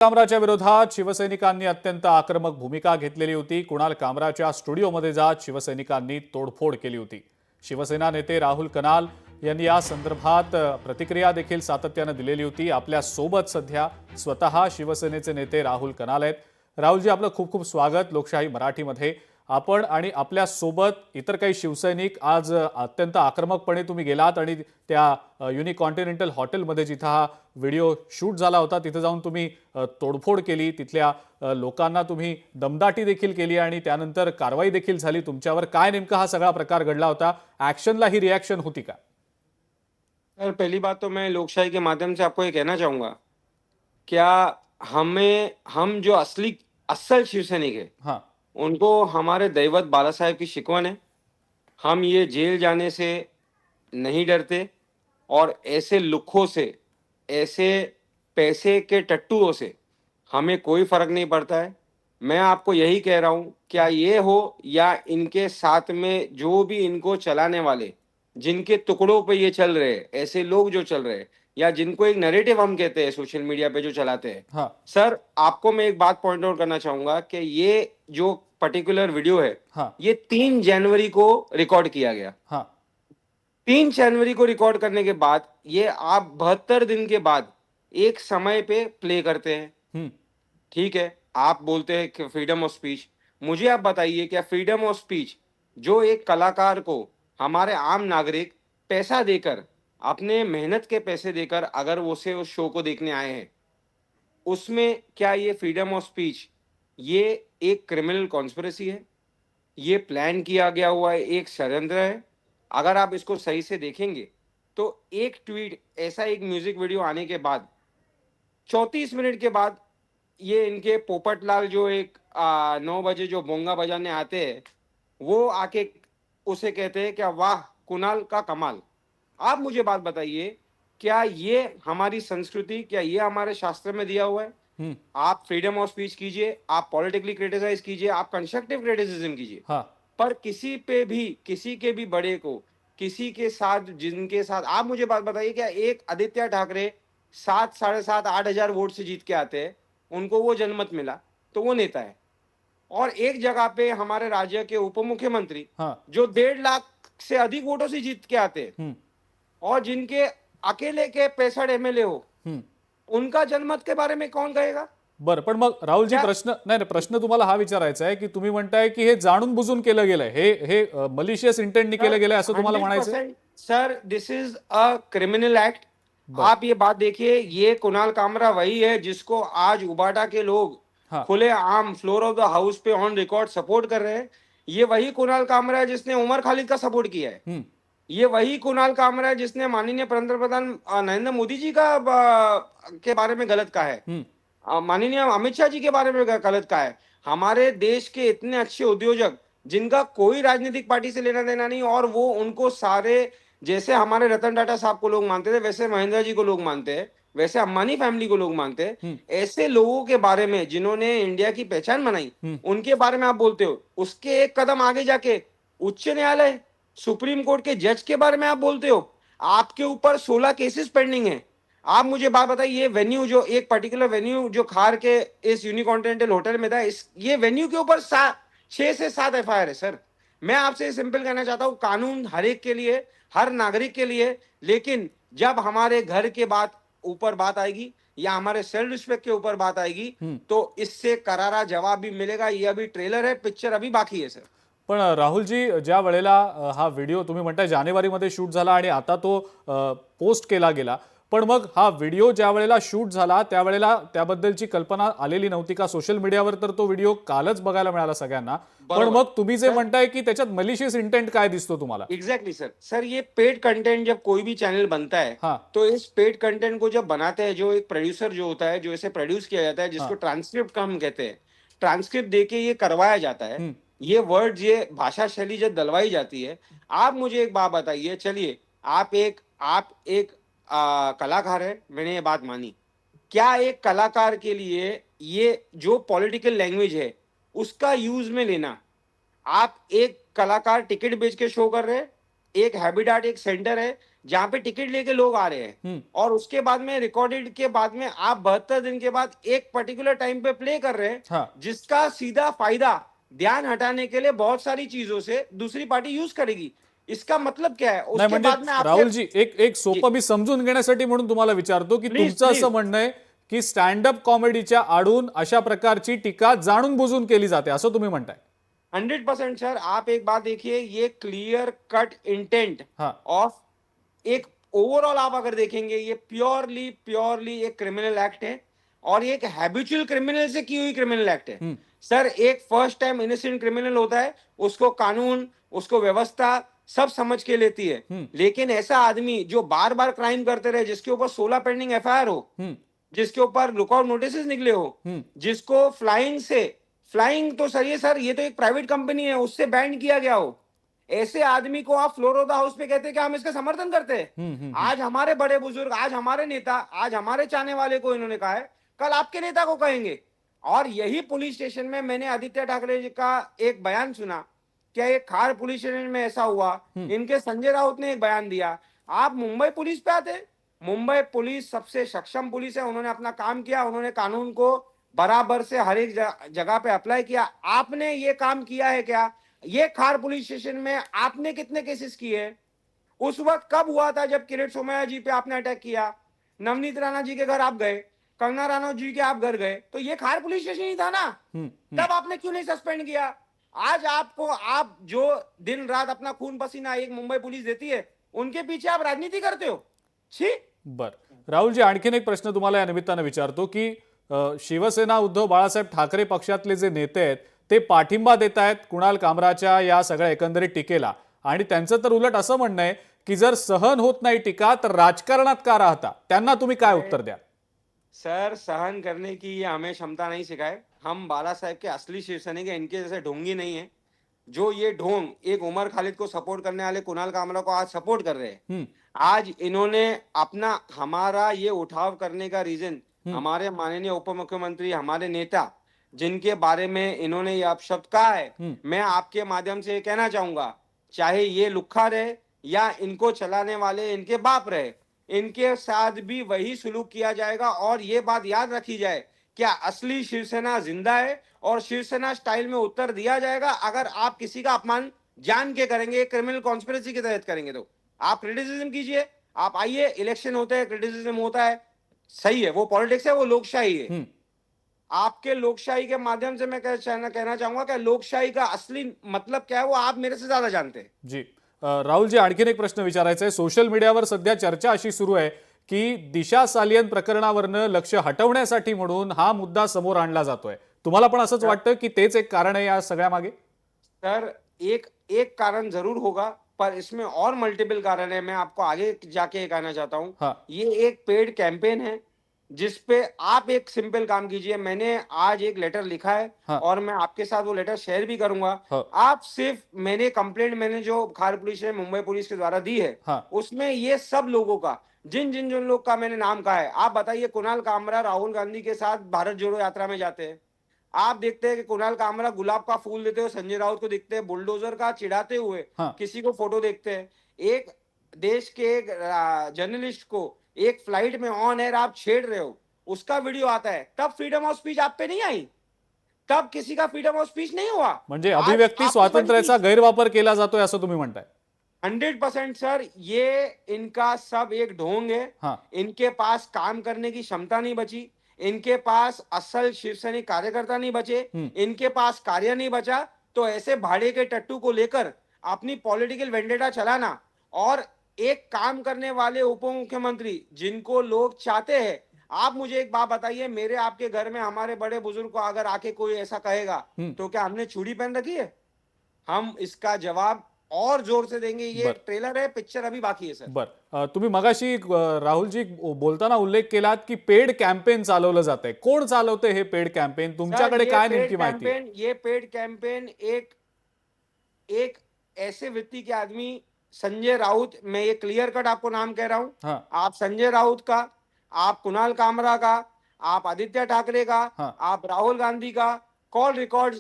कामराच्या विरोधात शिवसैनिकांनी अत्यंत आक्रमक भूमिका घेतलेली होती। कुणाल कामराच्या स्टुडिओमध्ये जात शिवसैनिकांनी तोडफोड केली होती। शिवसेना नेते राहुल कनाल यांनी या संदर्भात प्रतिक्रिया देखील सातत्याने दिलेली होती। आपल्या सोबत सध्या स्वतः शिवसेनेचे नेते राहुल कनाल आहेत। राहुलजी, आपलं खूप खूप स्वागत लोकशाही मराठीमध्ये। आपण आणि आपल्या सोबत इतर काही शिवसैनिक आज अत्यंत आक्रमकपणे तुम्ही गेलात आणि त्या युनिक कॉन्टिनेंटल हॉटेलमध्ये जिथं हा व्हिडिओ शूट झाला होता तिथे जाऊन तुम्ही तोडफोड केली। तिथल्या लोकांना तुम्ही दमदाटी देखील केली आणि त्यानंतर कारवाई देखील झाली तुमच्यावर। काय नेमका हा सगळा प्रकार घडला होता? ॲक्शनला ही रिॲक्शन होती का? सर, पहली बात तो मैं लोकशाही के माध्यम से आपको ये कहना चाहूंगा, क्या हम जो असल शिवसैनिक है, हाँ। उनको हमारे दैवत बाला साहेब की शिकवन है। हम ये जेल जाने से नहीं डरते और ऐसे लुक्खों से, ऐसे पैसे के टट्टुओं से हमें कोई फर्क नहीं पड़ता है। मैं आपको यही कह रहा हूं, क्या ये हो या इनके साथ में जो भी इनको चलाने वाले, जिनके टुकड़ों पे ये चल रहे हैं, ऐसे लोग जो चल रहे हैं या जिनको एक नैरेटिव हम कहते हैं सोशल मीडिया पे जो चलाते हैं। हाँ। सर, आपको मैं एक बात पॉइंट आउट करना चाहूंगा कि ये जो पर्टिकुलर वीडियो है, हाँ। ये 3 जनवरी को रिकॉर्ड किया गया। हाँ। 3 जनवरी को रिकॉर्ड करने के बाद ये आप 72 दिन के बाद एक समय पे प्ले करते हैं। हम्म। ठीक है, आप बोलते हैं कि फ्रीडम ऑफ स्पीच। मुझे आप बताइए, क्या फ्रीडम ऑफ स्पीच जो एक कलाकार को हमारे आम नागरिक पैसा देकर, अपने मेहनत के पैसे देकर अगर वो से उस शो को देखने आए हैं, उसमें क्या ये फ्रीडम ऑफ स्पीच ये एक क्रिमिनल कॉन्स्पिरेसी है? ये प्लान किया गया हुआ है, एक षड्यंत्र है। अगर आप इसको सही से देखेंगे तो एक ट्वीट, ऐसा एक म्यूजिक वीडियो आने के बाद 34 मिनट के बाद ये इनके पोपटलाल जो एक 9 बजे जो बोंगा बजाने आते हैं, वो आके उसे कहते हैं क्या वाह कुणाल का कमाल। आप मुझे बात बताइए, क्या ये हमारी संस्कृति, क्या ये हमारे शास्त्र में दिया हुआ है? हम्म। आप फ्रीडम ऑफ स्पीच कीजिए, आप पॉलिटिकली क्रिटिसाइज कीजिए, आप कंस्ट्रक्टिव क्रिटिसिज्म कीजिए, हाँ। पर किसी पे भी, किसी के भी बड़े को, किसी के साथ, जिनके साथ आप मुझे बात बताइए, क्या एक आदित्य ठाकरे 7 साढ़े 7 8,000 वोट से जीत के आते हैं, उनको वो जनमत मिला तो वो नेता है। और एक जगह पे हमारे राज्य के उप मुख्यमंत्री, हाँ। जो 1.5 लाख से अधिक वोटों से जीत के आते हैं हम्म। और जिनके अकेले के 65 एमएलए हो, हम्म। उनका जनमत के बारे में कौन कहेगा? बरं, पण मग राहुलजी क्या प्रश्न नाही प्रश्न तुम्हाला हा विचारायचा आहे की तुम्ही म्हणताय की हे जाणून बुजून केलं गेलंय, हे मलिशियस इंटेंटनी केलं गेलंय असं तुम्हाला म्हणायचं? 100% sir, this is a criminal act. बरं। आप ये बात देखिए, ये कुणाल कामरा वही है जिसको आज उबाटा के लोग हाँ। खुले आम फ्लोर ऑफ द हाउस पे ऑन रिकॉर्ड सपोर्ट कर रहे हैं। ये वही कुणाल कामरा है जिसने उमर खालिद का सपोर्ट किया है। हम्म। ये वही कुणाल कामरा है जिसने माननीय पंतप्रधान नरेंद्र मोदी जी का के बारे में गलत कहा है, हम्म। माननीय अमित शाह जी के बारे में गलत कहा है। हमारे देश के इतने अच्छे उद्योजक, जिनका कोई राजनीतिक पार्टी से लेना देना नहीं, और वो उनको सारे, जैसे हमारे रतन टाटा साहब को लोग मानते थे, वैसे महेंद्र जी को लोग मानते हैं, वैसे अंबानी फैमिली को लोग मानते हैं, हम्म। ऐसे लोगों के बारे में जिन्होंने इंडिया की पहचान बनाई, हम्म। उनके बारे में आप बोलते हो। उसके एक कदम आगे जाके उच्च न्यायालय, सुप्रीम कोर्ट के जज के बारे में आप बोलते हो। आपके ऊपर 16 केसेस पेंडिंग है। आप मुझे बात बताइए, ये वेन्यू, जो एक पर्टिकुलर वेन्यू जो खार के इस यूनिकॉन्टिनेंटल होटल में था, इस ये वेन्यू के ऊपर 6 से 7 एफआईआर है। सर, मैं आपसे सिंपल कहना चाहता हूं, कानून हर एक के लिए, हर नागरिक के लिए, लेकिन जब हमारे घर के ऊपर बात आएगी या हमारे सेल्फ रिस्पेक्ट के ऊपर बात आएगी, तो इससे करारा जवाब भी मिलेगा। ये अभी ट्रेलर है, पिक्चर अभी बाकी है सर। पण राहुलजी, ज्या वेळेला हा व्हिडिओ तुम्ही म्हणताय जानेवारीमध्ये शूट झाला आणि आता तो पोस्ट केला गेला, पण मग हा व्हिडिओ ज्या वेळेला शूट झाला त्यावेळेला त्याबद्दलची कल्पना आलेली नव्हती का? सोशल मीडियावर तर तो व्हिडिओ कालच बघायला मिळाला सगळ्यांना, पण मग तुम्ही जे म्हणताय की त्याच्यात मलिशियस इंटेंट काय दिसतो तुम्हाला? Exactly sir. सर, ये पेड कंटेंट जब कोई भी चैनल बनता है, हाँ। तो इस पेड कंटेंट को जब बनाते हैं, जो एक प्रोड्यूसर जो होता है, जो इसे प्रोड्यूस किया जाता है, जिसको हाँ। ट्रांसक्रिप्ट हम कहते हैं, ट्रांसक्रिप्ट देके ये करवाया जाता है, हम्म। ये वर्ड्स, ये भाषा शैली जब दलवाई जाती है। आप मुझे एक बात बताइए, चलिए, आप एक कलाकार है, मैंने ये बात मानी। क्या एक कलाकार के लिए ये जो पॉलिटिकल लैंग्वेज है उसका यूज में लेना, आप एक कलाकार टिकट बेच के शो कर रहे हैं, एक हैबिटाट, एक सेंटर है जहां पे टिकट लेके लोग आ रहे हैं और उसके बाद में रिकॉर्डेड के बाद में आप 72 दिन के बाद एक पर्टिकुलर टाइम पे प्ले कर रहे हैं, हाँ। जिसका सीधा फायदा ध्यान हटाने के लिए बहुत सारी चीजों से दूसरी पार्टी यूज करेगी। इसका मतलब क्या है? नाही उसके म्हणजे बाद में आपके राहुलजी एक एक जी, सोपं मी समजून घेण्यासाठी म्हणून तुम्हाला विचारतो की प्लीज तुमचं प्लीज असं म्हणणं आहे की स्टँडअप कॉमेडीच्या आडून अशा प्रकारची टीका जाणून बुजून केली जाते असं तुम्ही म्हणताय? 100% सर, आप एक बात देखिए, ये क्लियर कट इंटेंट हाँ। ऑफ एक ओवरऑल आप अगर देखेंगे, ये प्योरली प्योरली एक क्रिमिनल एक्ट है और ये एक हैबिचुअल क्रिमिनल से की हुई क्रिमिनल एक्ट है। सर, एक फर्स्ट टाइम इनोसेंट क्रिमिनल होता है, उसको कानून, उसको व्यवस्था सब समझ के लेती है। लेकिन ऐसा आदमी जो बार बार क्राइम करते रहे, जिसके ऊपर 16 पेंडिंग एफआईआर हो, जिसके ऊपर लुकआउट नोटिस निकले हो, जिसको फ्लाइंग तो सर, ये तो एक प्राइवेट कंपनी है, उससे बैन किया गया हो, ऐसे आदमी को आप फ्लोर ऑफ द हाउस पे कहते हैं कि हम इसका समर्थन करते हैं। आज हमारे बड़े बुजुर्ग, आज हमारे नेता, आज हमारे चाहने वाले को इन्होंने कहा है, कल आपके नेता को कहेंगे। और यही पुलिस स्टेशन में मैंने आदित्य ठाकरे जी का एक बयान सुना, क्या एक खार पुलिस स्टेशन में ऐसा हुआ, इनके संजय राउत ने एक बयान दिया। आप मुंबई पुलिस पे आते हैं। मुंबई पुलिस सबसे सक्षम पुलिस है, उन्होंने अपना काम किया, उन्होंने कानून को बराबर से हर एक जगह पे अप्लाई किया। आपने ये काम किया है क्या? ये खार पुलिस स्टेशन में आपने कितने केसेस किए? उस वक्त कब हुआ था जब किरीट सोमैया जी पे आपने अटैक किया? नवनीत राणा जी के घर आप गए, कंगना राणौत जी के आप घर गए, तो ये खार पुलिस स्टेशन ही था ना। तब आपने क्यों नहीं सस्पेंड किया? आज आपको, आप जो दिन रात अपना खून पसीना एक मुंबई पुलिस देती है, उनके पीछे आप राजनीति करते हो। छी। बर, राहुलजी आणखीन एक प्रश्न तुम्हाला या निमित्तानं विचारतो की शिवसेना उद्धव बाळासाहेब ठाकरे पक्षातले जे नेते आहेत ते पाठिंबा देत आहेत कुणाल कामराच्या या सगळ्या एकंदरीत टीकेला आणि त्यांचं तर उलट असं म्हणणं आहे की जर सहन होत नाही टीका तर राजकारणात का राहता? त्यांना तुम्ही काय उत्तर द्या? सर, सहन करने की ये हमें क्षमता नहीं सिखाए। हम बाला साहेब के असली शिवसैनिक हैं, इनके जैसे ढोंगी नहीं है। जो ये ढोंग एक उमर खालिद को सपोर्ट करने वाले कुणाल कामरा को आज सपोर्ट कर रहे हैं, आज इन्होंने अपना, हमारा ये उठाव करने का रीजन, हमारे माननीय उप मुख्यमंत्री, हमारे नेता, जिनके बारे में इन्होंने ये अपशब्द कहा है, मैं आपके माध्यम से ये कहना चाहूंगा, चाहे ये लुक्खा रहे या इनको चलाने वाले इनके बाप रहे, इनके साथ भी वही सुलूक किया जाएगा। और ये बात याद रखी जाए, क्या असली शिवसेना जिंदा है और शिवसेना स्टाइल में उत्तर दिया जाएगा। अगर आप किसी का अपमान जान के करेंगे, क्रिमिनल कॉन्स्पिरेसी के तहत करेंगे, तो आप क्रिटिसिज्म कीजिए, आप आइए, इलेक्शन होते हैं, क्रिटिसिज्म होता है, सही है, वो पॉलिटिक्स है, वो लोकशाही है। आपके लोकशाही के माध्यम से मैं कहना चाहूंगा कि लोकशाही का असली मतलब क्या है, वो आप मेरे से ज्यादा जानते हैं। जी, राहुलजी आणखीन एक प्रश्न विचारायचा आहे. सोशल मीडियावर सध्या चर्चा अशी सुरू आहे की दिशा सालियन प्रकरणावरनं लक्ष हटवण्यासाठी म्हणून हा मुद्दा समोर आणला जातोय. तुम्हाला पण असंच वाटतं की तेच एक कारण आहे या सगळ्या मागे? सर, एक एक कारण जरूर होगा, पर इसमें और मल्टीपल कारण है। मैं आपको आगे जाके कहना चाहता हूँ, हाँ। ये एक पेड कैंपेन है, जिसपे आप एक सिंपल काम कीजिए। मैंने आज एक लेटर लिखा है, हाँ। और मैं आपके साथ वो लेटर शेयर भी करूंगा। हाँ। आप सिर्फ, मैंने जो खार पुलिस ने मुंबई पुलिस के द्वारा दी है, हाँ। उसमें ये सब लोगों का, जिन जिन जिन लोग का मैंने नाम कहा है, आप बताइए, कुणाल कामरा राहुल गांधी के साथ भारत जोड़ो यात्रा में जाते हैं। आप देखते हैं कि कुणाल कामरा गुलाब का फूल देते हुए संजय राउत को दिखते हैं, बुलडोजर का चिढ़ाते हुए हाँ। किसी को फोटो देखते हैं। एक देश के एक जर्नलिस्ट को एक फ्लाइट में ऑन एयर आप छेड़ रहे हो, उसका वीडियो आता है, तब फ्रीडम ऑफ स्पीच आप पे नहीं आई, तब किसी का फ्रीडम ऑफ स्पीच नहीं हुआ। म्हणजे आज अभिव्यक्ती आपको स्वातंत्र्याचा गैरवापर केला जातोय असं तुम्ही म्हणताय? 100% सर, ये इनका सब एक ढोंग है। हाँ। इनके पास काम करने की क्षमता नहीं बची, इनके पास असल शिवसैनिक कार्यकर्ता नहीं बचे, इनके पास कार्य नहीं बचा, तो ऐसे भाड़े के टट्टू को लेकर अपनी पॉलिटिकल वेंडेटा चलाना, और एक काम करने वाले उप मुख्यमंत्री जिनको लोग चाहते हैं। आप मुझे एक बात बताइए, मेरे आपके घर में हमारे बड़े बुजुर्ग को अगर आके कोई ऐसा कहेगा, तो क्या हमने चूड़ी पहन रखी है? हम इसका जवाब और जोर से देंगे। ये बर. एक ट्रेलर है, पिक्चर अभी बाकी है सर। बर, तुम्ही मगाशी राहुलजी बोलताना उल्लेख केलात की पेड कॅम्पेन चालवलं जातंय. कोण चालवते हे पेड कॅम्पेन? तुमच्याकडे काय नेमकी माहिती आहे? ये पेड कैंपेन एक एक ऐसे व्यक्ति के आदमी, संजय राउत, मैं ये क्लियर कट आपको नाम कह रहा हूं। हाँ। आप संजय राउत का, आप कुणाल कामरा का, आप आदित्य ठाकरे का, हाँ। आप राहुल गांधी का कॉल रिकॉर्ड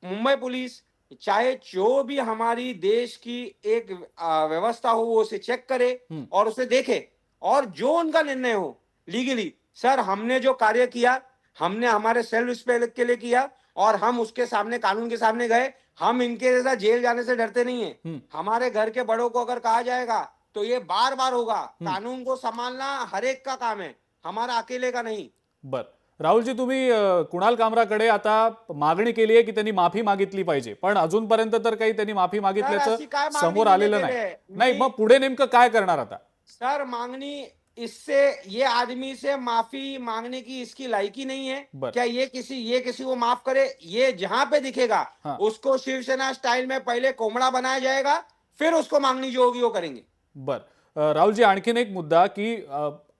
मुंबई पुलिस, चाहे जो भी हमारी देश की एक व्यवस्था हो वो उसे चेक करे और उसे देखे, और जो उनका निर्णय हो लीगली। सर, हमने जो कार्य किया, हमने हमारे सेल्फ रिस्पेक्ट के लिए किया, और हम उसके सामने, कानून के सामने गए। हम इनके जैसा जेल जाने से डरते नहीं है। हमारे घर के बड़ों को अगर कहा जाएगा तो ये बार बार होगा। कानून को संभालना हर एक का काम है, हमारा अकेले का नहीं। बर, राहुलजी, तुम्ही कुणाल कामराकडे आता मागणी केली आहे की त्यांनी माफी मागितली पाहिजे, पण अजूनपर्यंत तर काही त्यांनी माफी सर, मागितल्याचं अशी काय मागणी समोर दिली आलेलं गेली नाही. आहे? नाही, मग पुढे नेमकं काय करणार आता? सर, मांगनी इससे, ये आदमी से माफी मांगने की इसकी लायकी नहीं है। बर. क्या ये किसी को माफ करे? ये जहां पे दिखेगा हाँ. उसको शिवसेना स्टाइल में पहले कोमड़ा बनाया जाएगा, फिर उसको मांगनी जो होगी वो करेंगे। बर, राहुलजी, आणखीन एक मुद्दा की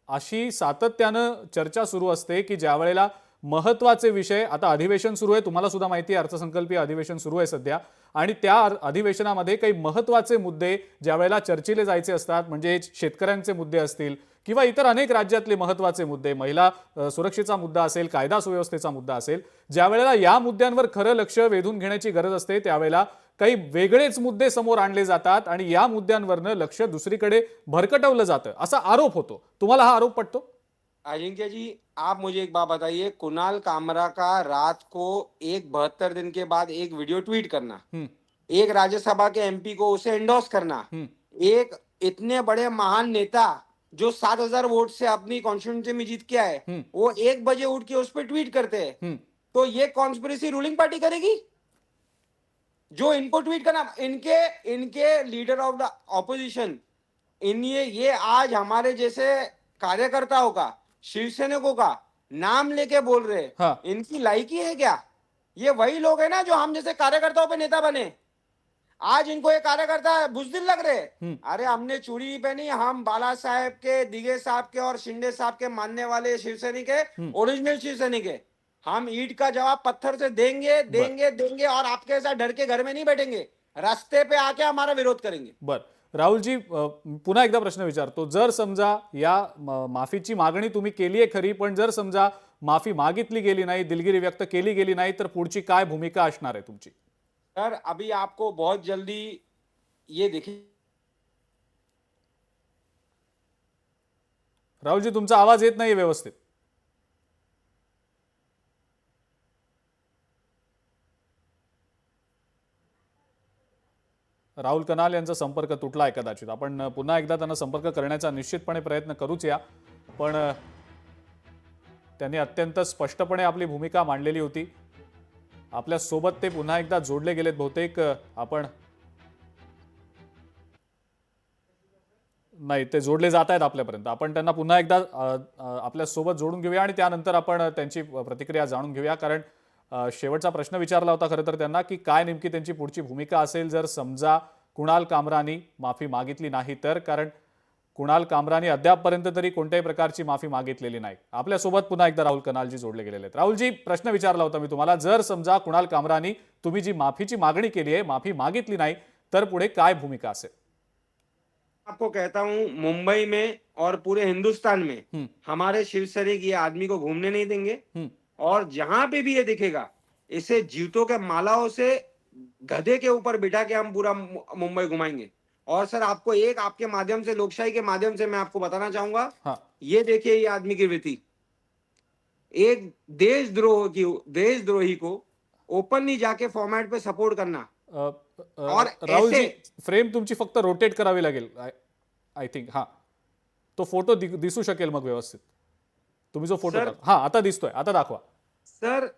अशी सातत्यानं चर्चा सुरू असते की ज्या वेळेला महत्त्वाचे विषय, आता अधिवेशन सुरू आहे, तुम्हाला सुद्धा माहिती आहे अर्थसंकल्पीय अधिवेशन सुरू आहे सध्या, आणि त्या अधिवेशनामध्ये काही महत्त्वाचे मुद्दे ज्या वेळेला चर्चेले जायचे असतात, म्हणजे शेतकऱ्यांचे मुद्दे असतील किंवा इतर अनेक राज्यातले महत्त्वाचे मुद्दे, महिला सुरक्षेचा मुद्दा असेल, कायदा सुव्यवस्थेचा मुद्दा असेल, ज्या वेळेला या मुद्द्यांवर खरं लक्ष वेधून घेण्याची गरज असते त्यावेळेला काही वेगळेच मुद्दे समोर आणले जातात आणि या मुद्द्यांवरनं लक्ष दुसरीकडे भरकटवलं जातं, असा आरोप होतो. तुम्हाला हा आरोप पटतो? अजिंक्य जी, आप मुझे एक बात बताइए, कुणाल कामरा का रात को एक 72 दिन के बाद एक वीडियो ट्वीट करना, एक राज्यसभा के एमपी को उसे एंडोर्स करना, एक इतने बड़े महान नेता जो 7,000 वोट से अपनी कॉन्स्टिट्यूंसी में जीत के आए, वो 1 बजे उठ के उस पर ट्वीट करते हैं, तो ये कॉन्स्पिरेसी रूलिंग पार्टी करेगी? जो इनको ट्वीट करना, इनके लीडर ऑफ द ऑपोजिशन, ये आज हमारे जैसे कार्यकर्ताओं का, शिवसैनिकों का नाम लेके बोल रहे हैं। हाँ. इनकी लायकी है क्या? ये वही लोग हैं ना जो हम जैसे कार्यकर्ताओं पे नेता बने। आज इनको ये कार्यकर्ता बुजदिल लग रहे हैं। अरे, हमने चूड़ी नहीं पहनी, हम बाला साहेब के, दिगे साहब के और शिंदे साहब के मानने वाले शिवसैनिक है, ओरिजिनल शिवसैनिक है। हम ईंट का जवाब पत्थर से देंगे देंगे देंगे, और आपके साथ डर के घर में नहीं बैठेंगे, रास्ते पे आके हमारा विरोध करेंगे। बर, राहुलजी, पुन्हा एकदा प्रश्न विचारतो. जर समजा या माफीची मागणी तुम्ही केली आहे खरी, पण जर समजा माफी मागितली गेली नाही, दिलगिरी व्यक्त केली गेली नाही, तर पुढची काय भूमिका असणार आहे तुमची? सर, अभी आपको बहुत जल्दी ये देखिए। राहुलजी, तुमचा आवाज येत नाही व्यवस्थित. राहुल कनाल यांचा संपर्क तुटलाय कदाचित. आपण पुन्हा एकदा त्यांना संपर्क करण्याचा निश्चितपणे प्रयत्न करूच या, पण त्यांनी अत्यंत स्पष्टपणे आपली भूमिका मांडलेली होती. आपल्या सोबत ते पुन्हा एकदा जोडले गेलेत बहुतेक. आपण नाही, ते जोडले जात आहेत आपल्यापर्यंत. आपण त्यांना पुन्हा एकदा आपल्या सोबत जोडून घेऊया आणि त्यानंतर आपण त्यांची प्रतिक्रिया जाणून घेऊया. कारण शेवटचा प्रश्न विचारला होता खरं तर त्यांना की काय नेमकी त्यांची पुढची भूमिका असेल जर समजा कुणाल कामरानी माफी मागितली नाही तर. कारण कुणाल कामरानी अद्यापपर्यंत तरी कोणत्याही प्रकारची माफी मागितलेली नाही. आपल्यासोबत पुन्हा एकदा राहुल कनालजी जोडले गेलेले आहेत. राहुलजी, प्रश्न विचारला होता मी तुम्हाला, जर समजा कुणाल कामरानी तुम्ही जी माफीची मागणी केली आहे, माफी मागितली नाही, तर पुढे काय भूमिका असेल? आपको कहता हूं, मुंबई में और पूरे हिंदुस्तान में हमारे शिवसैनिक ये आदमी को घूमने नहीं देंगे, और जहां पे भी ये दिखेगा इसे जूतों के मालाओं से गधे के ऊपर बिठा के हम पूरा मुंबई घुमाएंगे। और सर, आपको एक आपके माध्यम से, लोकशाही के माध्यम से मैं आपको बताना चाहूंगा, हाँ. ये देखिए ये आदमी की वृत्ति, एक देशद्रोही को ओपनली जाके फॉर्मेट पे सपोर्ट करना। और राहुलजी, फ्रेम तुमची फक्त रोटेट करावी लागेल आय थिंक. हा, तो फोटो दिसू शकेल मग व्यवस्थित. तुम्ही जो फोटो, हा आता दिसतोय, आता दाखवा. सर,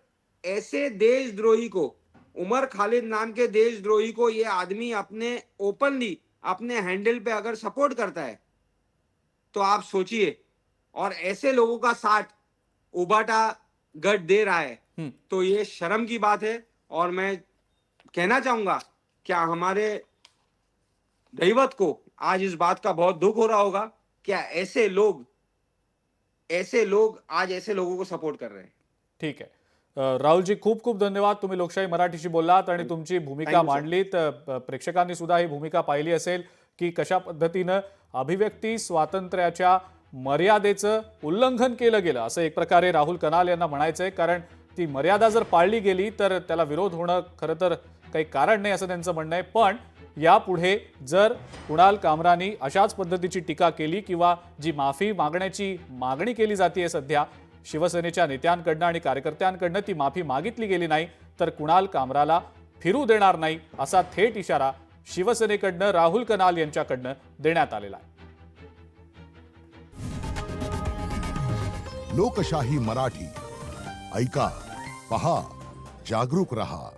ऐसे देशद्रोही को, उमर खालिद नाम के देशद्रोही को ये आदमी अपने ओपनली अपने हैंडल पे अगर सपोर्ट करता है तो आप सोचिए, और ऐसे लोगों का साथ उबाटा गढ़ दे रहा है, तो ये शर्म की बात है। और मैं कहना चाहूंगा, क्या हमारे दैवत को आज इस बात का बहुत दुख हो रहा होगा, क्या ऐसे लोग आज ऐसे लोगों को सपोर्ट कर रहे हैं। ठीक आहे. राहुलजी, खूप खूप धन्यवाद. तुम्ही लोकशाही मराठीशी बोललात आणि तुमची भूमिका मांडलीत. प्रेक्षकांनी सुद्धा ही भूमिका पाहिली असेल की कशा पद्धतीनं अभिव्यक्ती स्वातंत्र्याच्या मर्यादेचं उल्लंघन केलं गेलं, असं एक प्रकारे राहुल कनाल यांना म्हणायचंय. कारण ती मर्यादा जर पाळली गेली तर त्याला विरोध होणं खरं तर काही कारण नाही असं त्यांचं म्हणणं आहे. पण यापुढे जर कुणाल कामरानी अशाच पद्धतीची टीका केली किंवा जी माफी मागण्याची मागणी केली जाते सध्या शिवसेनेच्या नेत्यांकडनं आणि कार्यकर्त्यांकडनं ती माफी मागितली गेली नाही तर कुणाल कामराला फिरू देणार नाही असा थेट इशारा शिवसेनेकडनं राहुल कनाल यांच्याकडनं देण्यात आलेला आहे. लोकशाही मराठी ऐका, पहा, जागरूक रहा.